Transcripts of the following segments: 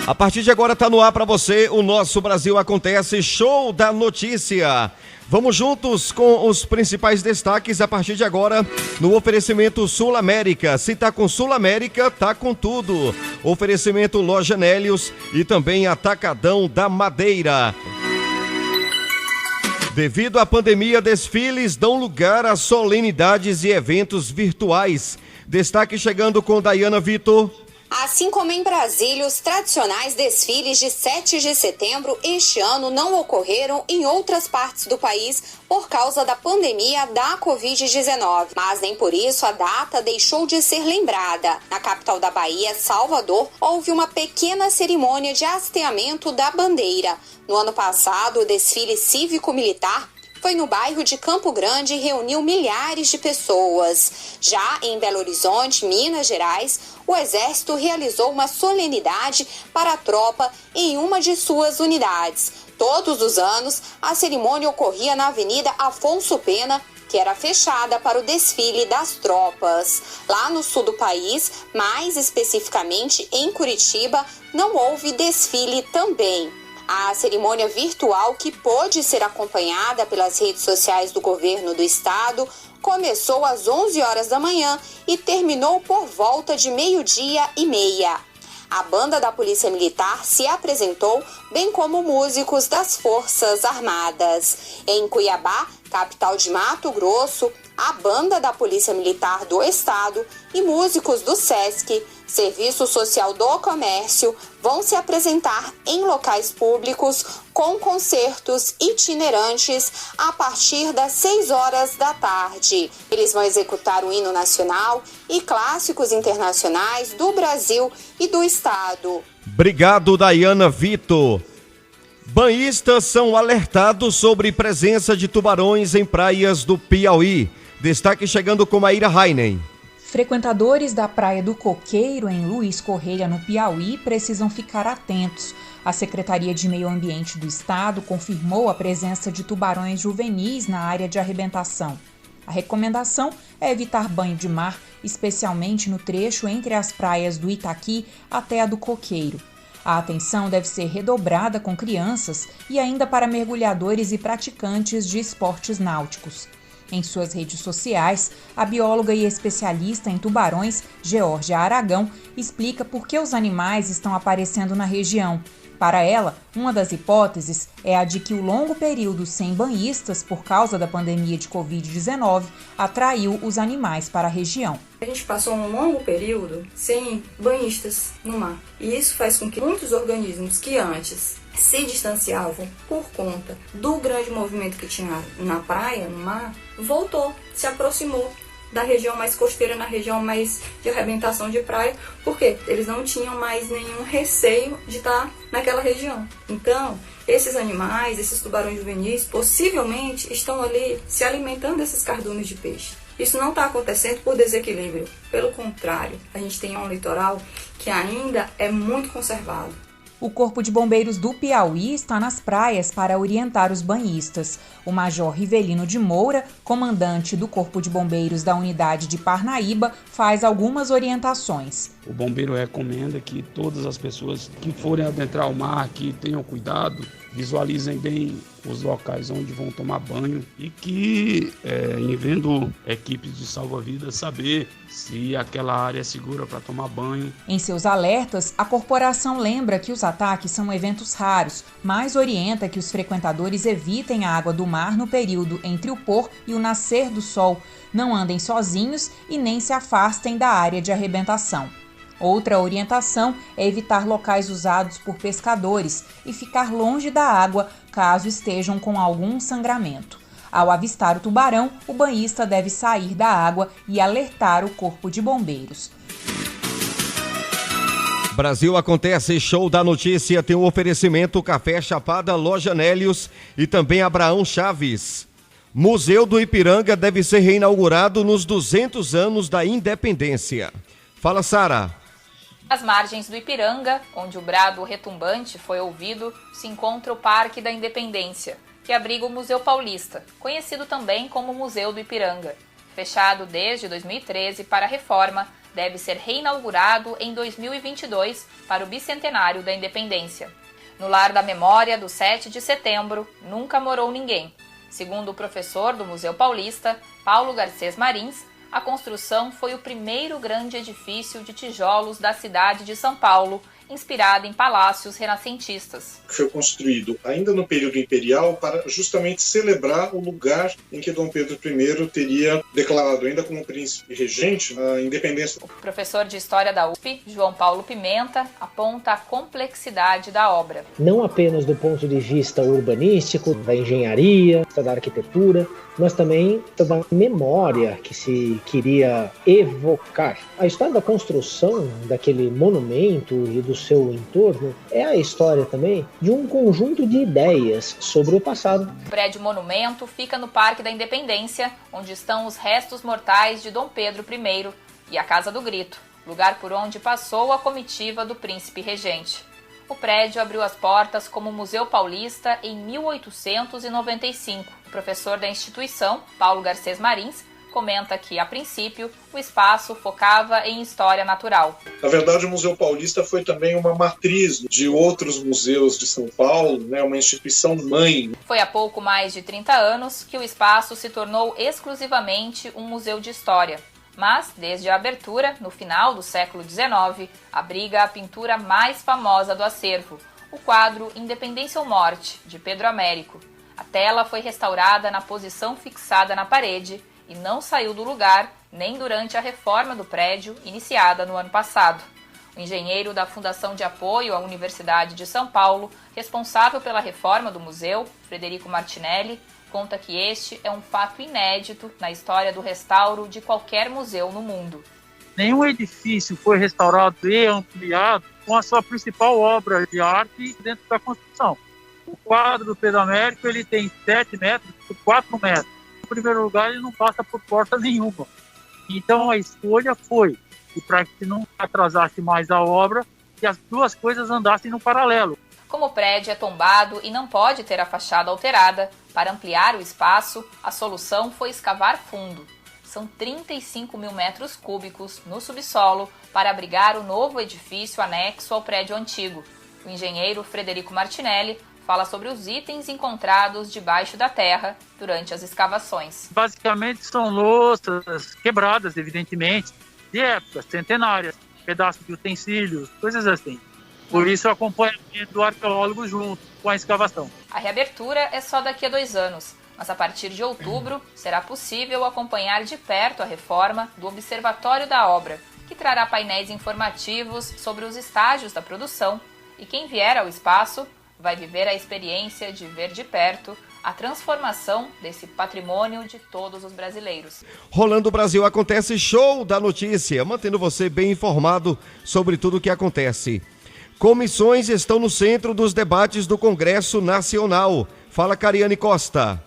A partir de agora está no ar para você o Nosso Brasil Acontece, show da notícia. Vamos juntos com os principais destaques a partir de agora no oferecimento Sul América. Se tá com Sul América, tá com tudo. Oferecimento Loja Nélios e também Atacadão da Madeira. Devido à pandemia, desfiles dão lugar a solenidades e eventos virtuais. Destaque chegando com Dayana Vitor. Assim como em Brasília, os tradicionais desfiles de 7 de setembro este ano não ocorreram em outras partes do país por causa da pandemia da Covid-19. Mas nem por isso a data deixou de ser lembrada. Na capital da Bahia, Salvador, houve uma pequena cerimônia de hasteamento da bandeira. No ano passado, o desfile cívico-militar foi no bairro de Campo Grande e reuniu milhares de pessoas. Já em Belo Horizonte, Minas Gerais, o Exército realizou uma solenidade para a tropa em uma de suas unidades. Todos os anos, a cerimônia ocorria na Avenida Afonso Pena, que era fechada para o desfile das tropas. Lá no sul do país, mais especificamente em Curitiba, não houve desfile também. A cerimônia virtual, que pôde ser acompanhada pelas redes sociais do governo do estado, começou às 11 horas da manhã e terminou por volta de 12:30. A banda da Polícia Militar se apresentou, bem como músicos das Forças Armadas. Em Cuiabá, capital de Mato Grosso, a banda da Polícia Militar do Estado e músicos do SESC, Serviço Social do Comércio, vão se apresentar em locais públicos com concertos itinerantes a partir das 6 horas da tarde. Eles vão executar o hino nacional e clássicos internacionais do Brasil e do Estado. Obrigado, Dayana Vitor. Banhistas são alertados sobre presença de tubarões em praias do Piauí. Destaque chegando com Maíra Heinen. Frequentadores da Praia do Coqueiro, em Luiz Correia, no Piauí, precisam ficar atentos. A Secretaria de Meio Ambiente do Estado confirmou a presença de tubarões juvenis na área de arrebentação. A recomendação é evitar banho de mar, especialmente no trecho entre as praias do Itaqui até a do Coqueiro. A atenção deve ser redobrada com crianças e ainda para mergulhadores e praticantes de esportes náuticos. Em suas redes sociais, a bióloga e especialista em tubarões, Geórgia Aragão, explica por que os animais estão aparecendo na região. Para ela, uma das hipóteses é a de que o longo período sem banhistas por causa da pandemia de Covid-19 atraiu os animais para a região. A gente passou um longo período sem banhistas no mar. E isso faz com que muitos organismos que antes se distanciavam por conta do grande movimento que tinha na praia, no mar, se aproximou da região mais costeira, na região mais de arrebentação de praia, porque eles não tinham mais nenhum receio de estar naquela região. Então, esses animais, esses tubarões juvenis, possivelmente estão ali se alimentando desses cardumes de peixe. Isso não está acontecendo por desequilíbrio. Pelo contrário, a gente tem um litoral que ainda é muito conservado. O Corpo de Bombeiros do Piauí está nas praias para orientar os banhistas. O Major Rivelino de Moura, comandante do Corpo de Bombeiros da unidade de Parnaíba, faz algumas orientações. O bombeiro recomenda que todas as pessoas que forem adentrar o mar, que tenham cuidado, visualizem bem os locais onde vão tomar banho e que, em vendo equipes de salva-vidas, saber se aquela área é segura para tomar banho. Em seus alertas, a corporação lembra que os ataques são eventos raros, mas orienta que os frequentadores evitem a água do mar no período entre o pôr e o nascer do sol, não andem sozinhos e nem se afastem da área de arrebentação. Outra orientação é evitar locais usados por pescadores e ficar longe da água caso estejam com algum sangramento. Ao avistar o tubarão, o banhista deve sair da água e alertar o Corpo de Bombeiros. Brasil Acontece, show da notícia, tem um oferecimento Café Chapada, Loja Nélios e também Abraão Chaves. Museu do Ipiranga deve ser reinaugurado nos 200 anos da independência. Fala, Sara. Às margens do Ipiranga, onde o brado retumbante foi ouvido, se encontra o Parque da Independência, que abriga o Museu Paulista, conhecido também como Museu do Ipiranga. Fechado desde 2013 para reforma, deve ser reinaugurado em 2022 para o bicentenário da independência. No Lar da Memória do 7 de setembro, nunca morou ninguém. Segundo o professor do Museu Paulista, Paulo Garcês Marins, a construção foi o primeiro grande edifício de tijolos da cidade de São Paulo, inspirado em palácios renascentistas. Foi construído ainda no período imperial para justamente celebrar o lugar em que Dom Pedro I teria declarado ainda como príncipe regente a independência. O professor de História da USP, João Paulo Pimenta, aponta a complexidade da obra. Não apenas do ponto de vista urbanístico, da engenharia, da arquitetura, mas também da memória que se queria evocar. A história da construção daquele monumento e do seu entorno é a história também de um conjunto de ideias sobre o passado. O prédio monumento fica no Parque da Independência, onde estão os restos mortais de Dom Pedro I e a Casa do Grito, lugar por onde passou a comitiva do príncipe regente. O prédio abriu as portas como Museu Paulista em 1895. O professor da instituição, Paulo Garcês Marins, comenta que, a princípio, o espaço focava em história natural. Na verdade, o Museu Paulista foi também uma matriz de outros museus de São Paulo, uma instituição mãe. Foi há pouco mais de 30 anos que o espaço se tornou exclusivamente um museu de história. Mas, desde a abertura, no final do século XIX, abriga a pintura mais famosa do acervo, o quadro Independência ou Morte, de Pedro Américo. A tela foi restaurada na posição fixada na parede e não saiu do lugar nem durante a reforma do prédio, iniciada no ano passado. O engenheiro da Fundação de Apoio à Universidade de São Paulo, responsável pela reforma do museu, Frederico Martinelli, conta que este é um fato inédito na história do restauro de qualquer museu no mundo. Nenhum edifício foi restaurado e ampliado com a sua principal obra de arte dentro da construção. O quadro do Pedro Américo ele tem 7 metros por 4 metros. Em primeiro lugar, ele não passa por porta nenhuma. Então a escolha foi, e para que não atrasasse mais a obra, que as duas coisas andassem no paralelo. Como o prédio é tombado e não pode ter a fachada alterada, para ampliar o espaço, a solução foi escavar fundo. São 35 mil metros cúbicos no subsolo para abrigar o novo edifício anexo ao prédio antigo. O engenheiro Frederico Martinelli fala sobre os itens encontrados debaixo da terra durante as escavações. Basicamente são louças quebradas, evidentemente, de épocas centenárias, pedaços de utensílios, coisas assim. Por isso o acompanhamento do arqueólogo junto com a escavação. A reabertura é só daqui a 2 anos, mas a partir de outubro será possível acompanhar de perto a reforma do Observatório da Obra, que trará painéis informativos sobre os estágios da produção, e quem vier ao espaço vai viver a experiência de ver de perto a transformação desse patrimônio de todos os brasileiros. Rolando Brasil acontece Show da Notícia, mantendo você bem informado sobre tudo o que acontece. Comissões estão no centro dos debates do Congresso Nacional. Fala, Cariane Costa.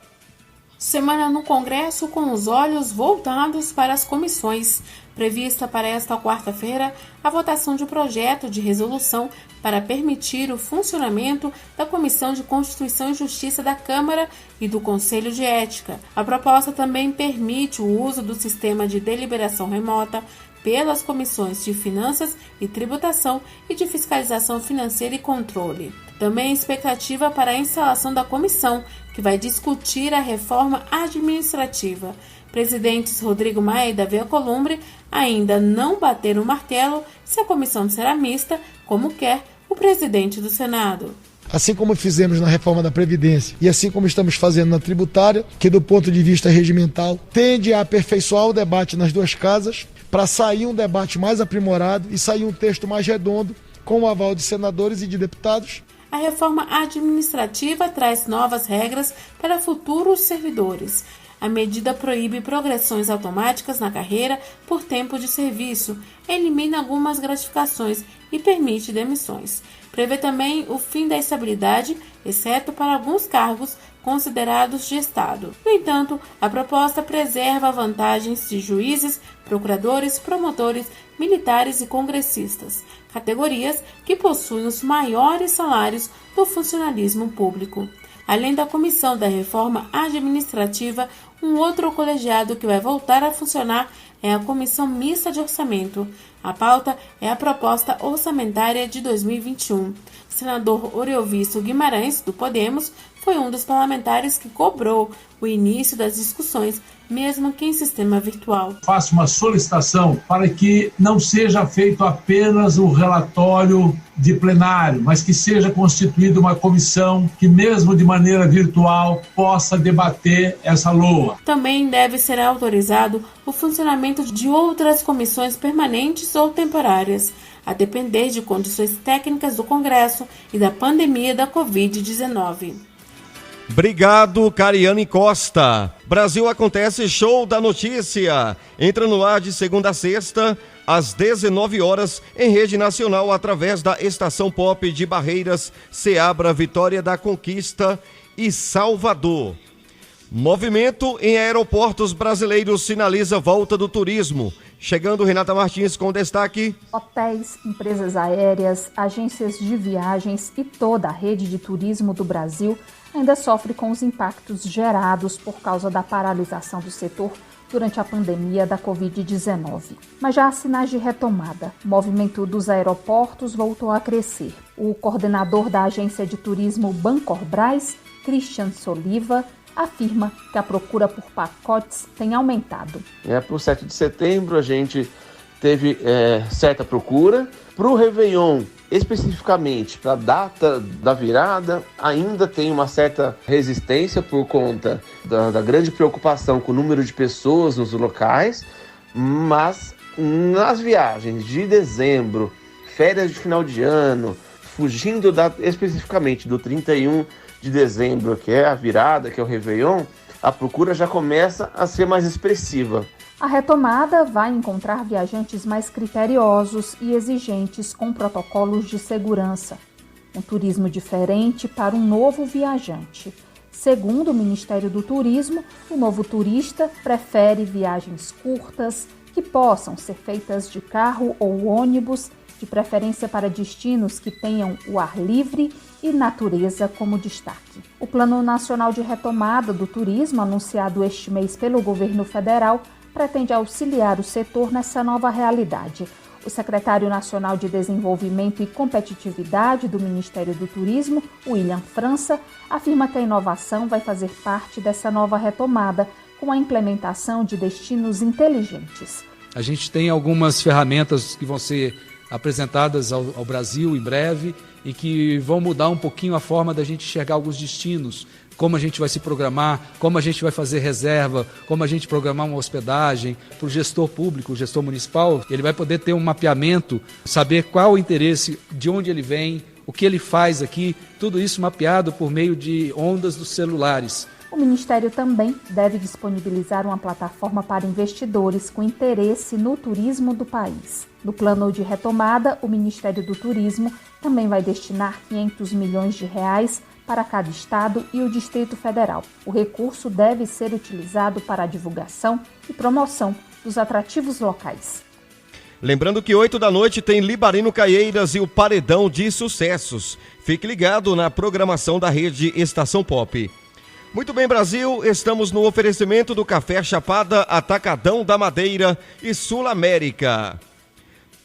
Semana no Congresso com os olhos voltados para as comissões. Prevista para esta quarta-feira a votação de projeto de resolução para permitir o funcionamento da Comissão de Constituição e Justiça da Câmara e do Conselho de Ética. A proposta também permite o uso do sistema de deliberação remota pelas comissões de Finanças e Tributação e de Fiscalização Financeira e Controle. Também expectativa para a instalação da comissão, que vai discutir a reforma administrativa. Presidentes Rodrigo Maia e Davi Alcolumbre ainda não bateram o martelo se a comissão será mista, como quer o presidente do Senado. Assim como fizemos na reforma da Previdência e assim como estamos fazendo na tributária, que do ponto de vista regimental tende a aperfeiçoar o debate nas duas casas, para sair um debate mais aprimorado e sair um texto mais redondo, com o aval de senadores e de deputados. A reforma administrativa traz novas regras para futuros servidores. A medida proíbe progressões automáticas na carreira por tempo de serviço, elimina algumas gratificações e permite demissões. Prevê também o fim da estabilidade, exceto para alguns cargos considerados de Estado. No entanto, a proposta preserva vantagens de juízes, procuradores, promotores, militares e congressistas, categorias que possuem os maiores salários do funcionalismo público. Além da Comissão da Reforma Administrativa, um outro colegiado que vai voltar a funcionar é a Comissão Mista de Orçamento. A pauta é a proposta orçamentária de 2021. O senador Oriovisto Guimarães, do Podemos, foi um dos parlamentares que cobrou o início das discussões, mesmo que em sistema virtual. Faço uma solicitação para que não seja feito apenas o relatório de plenário, mas que seja constituída uma comissão que, mesmo de maneira virtual, possa debater essa LOA. Também deve ser autorizado o funcionamento de outras comissões permanentes ou temporárias, a depender de condições técnicas do Congresso e da pandemia da Covid-19. Obrigado, Cariane Costa. Brasil Acontece, show da notícia. Entra no ar de segunda a sexta, às 19 horas, em rede nacional, através da Estação Pop de Barreiras, Ceabra, Vitória da Conquista e Salvador. Movimento em aeroportos brasileiros sinaliza volta do turismo. Chegando Renata Martins com destaque. Hotéis, empresas aéreas, agências de viagens e toda a rede de turismo do Brasil ainda sofre com os impactos gerados por causa da paralisação do setor durante a pandemia da Covid-19. Mas já há sinais de retomada. O movimento dos aeroportos voltou a crescer. O coordenador da agência de turismo Bancorbras, Christian Soliva, afirma que a procura por pacotes tem aumentado. Para o 7 de setembro a gente teve certa procura. Para o Réveillon, especificamente para a data da virada, ainda tem uma certa resistência por conta da grande preocupação com o número de pessoas nos locais, mas nas viagens de dezembro, férias de final de ano, fugindo especificamente do 31 de dezembro, que é a virada, que é o Réveillon, a procura já começa a ser mais expressiva. A retomada vai encontrar viajantes mais criteriosos e exigentes com protocolos de segurança. Um turismo diferente para um novo viajante. Segundo o Ministério do Turismo, o novo turista prefere viagens curtas, que possam ser feitas de carro ou ônibus, de preferência para destinos que tenham o ar livre e natureza como destaque. O Plano Nacional de Retomada do Turismo, anunciado este mês pelo governo federal, pretende auxiliar o setor nessa nova realidade. O secretário nacional de Desenvolvimento e Competitividade do Ministério do Turismo, William França, afirma que a inovação vai fazer parte dessa nova retomada, com a implementação de destinos inteligentes. A gente tem algumas ferramentas que vão ser apresentadas ao Brasil em breve e que vão mudar um pouquinho a forma da gente enxergar alguns destinos, como a gente vai se programar, como a gente vai fazer reserva, como a gente programar uma hospedagem. Para o gestor público, o gestor municipal, ele vai poder ter um mapeamento, saber qual o interesse, de onde ele vem, o que ele faz aqui, tudo isso mapeado por meio de ondas dos celulares. O Ministério também deve disponibilizar uma plataforma para investidores com interesse no turismo do país. No plano de retomada, o Ministério do Turismo também vai destinar R$500 milhões para cada estado e o Distrito Federal. O recurso deve ser utilizado para a divulgação e promoção dos atrativos locais. Lembrando que 8 da noite tem Libarino Caieiras e o Paredão de Sucessos. Fique ligado na programação da rede Estação Pop. Muito bem, Brasil, estamos no oferecimento do Café Chapada, Atacadão da Madeira e Sul América.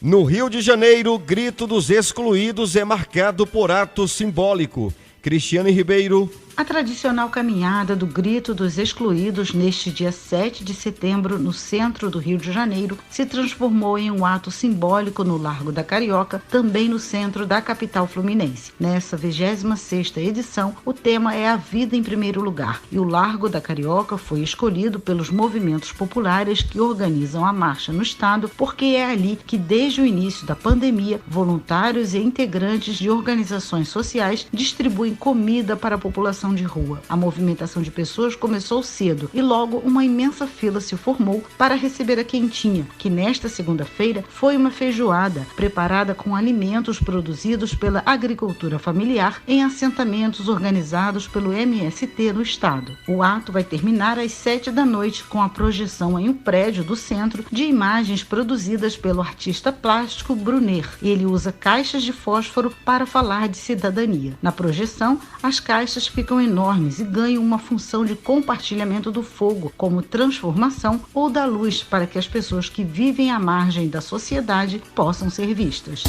No Rio de Janeiro, Grito dos Excluídos é marcado por ato simbólico. Cristiane Ribeiro. A tradicional caminhada do Grito dos Excluídos neste dia 7 de setembro no centro do Rio de Janeiro se transformou em um ato simbólico no Largo da Carioca, também no centro da capital fluminense. Nessa 26ª edição, o tema é a vida em primeiro lugar e o Largo da Carioca foi escolhido pelos movimentos populares que organizam a marcha no estado porque é ali que desde o início da pandemia, voluntários e integrantes de organizações sociais distribuem comida para a população de rua. A movimentação de pessoas começou cedo e logo uma imensa fila se formou para receber a quentinha, que nesta segunda-feira foi uma feijoada preparada com alimentos produzidos pela agricultura familiar em assentamentos organizados pelo MST no estado. O ato vai terminar às 7 da noite com a projeção em um prédio do centro de imagens produzidas pelo artista plástico Brunner. Ele usa caixas de fósforo para falar de cidadania. Na projeção, as caixas ficam ficam enormes e ganham uma função de compartilhamento do fogo, como transformação ou da luz, para que as pessoas que vivem à margem da sociedade possam ser vistas.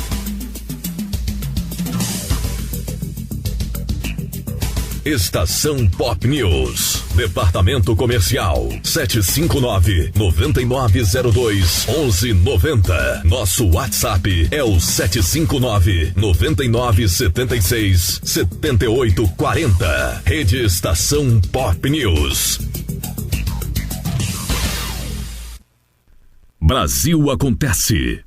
Estação Pop News. Departamento Comercial 759-9902-1190. Nosso WhatsApp é o 759-9976-7840. Rede Estação Pop News. Brasil Acontece.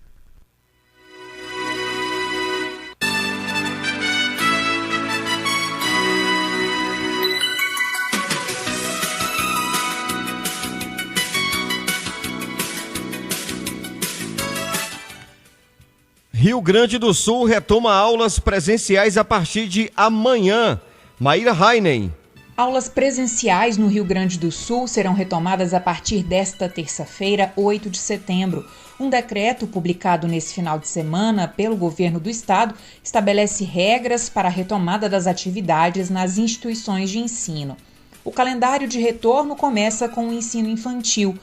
Rio Grande do Sul retoma aulas presenciais a partir de amanhã. Maíra Heinen. Aulas presenciais no Rio Grande do Sul serão retomadas a partir desta terça-feira, 8 de setembro. Um decreto publicado nesse final de semana pelo governo do estado estabelece regras para a retomada das atividades nas instituições de ensino. O calendário de retorno começa com o ensino infantil.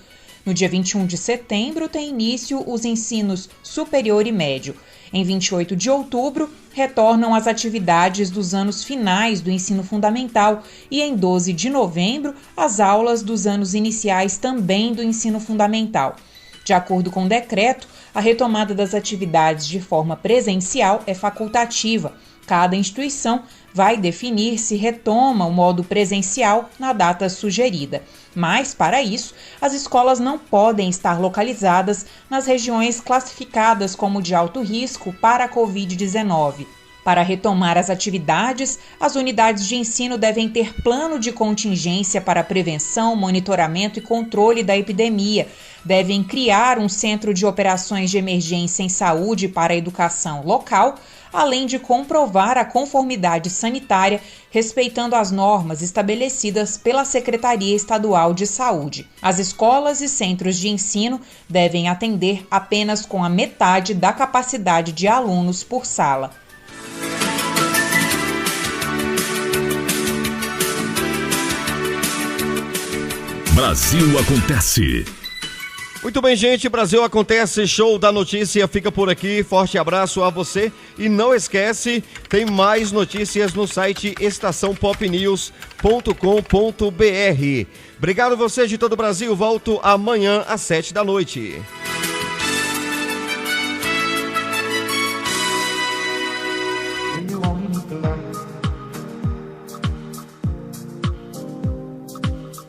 No dia 21 de setembro, tem início os ensinos superior e médio. Em 28 de outubro, retornam as atividades dos anos finais do ensino fundamental e em 12 de novembro, as aulas dos anos iniciais também do ensino fundamental. De acordo com o decreto, a retomada das atividades de forma presencial é facultativa. Cada instituição vai definir se retoma o modo presencial na data sugerida. Mas, para isso, as escolas não podem estar localizadas nas regiões classificadas como de alto risco para a Covid-19. Para retomar as atividades, as unidades de ensino devem ter plano de contingência para prevenção, monitoramento e controle da epidemia. Devem criar um centro de operações de emergência em saúde para a educação local, além de comprovar a conformidade sanitária, respeitando as normas estabelecidas pela Secretaria Estadual de Saúde. As escolas e centros de ensino devem atender apenas com a metade da capacidade de alunos por sala. Brasil Acontece. Muito bem, gente, Brasil Acontece, show da notícia fica por aqui, forte abraço a você e não esquece, tem mais notícias no site estaçãopopnews.com.br. Obrigado a você de todo o Brasil, volto amanhã às 7 da noite.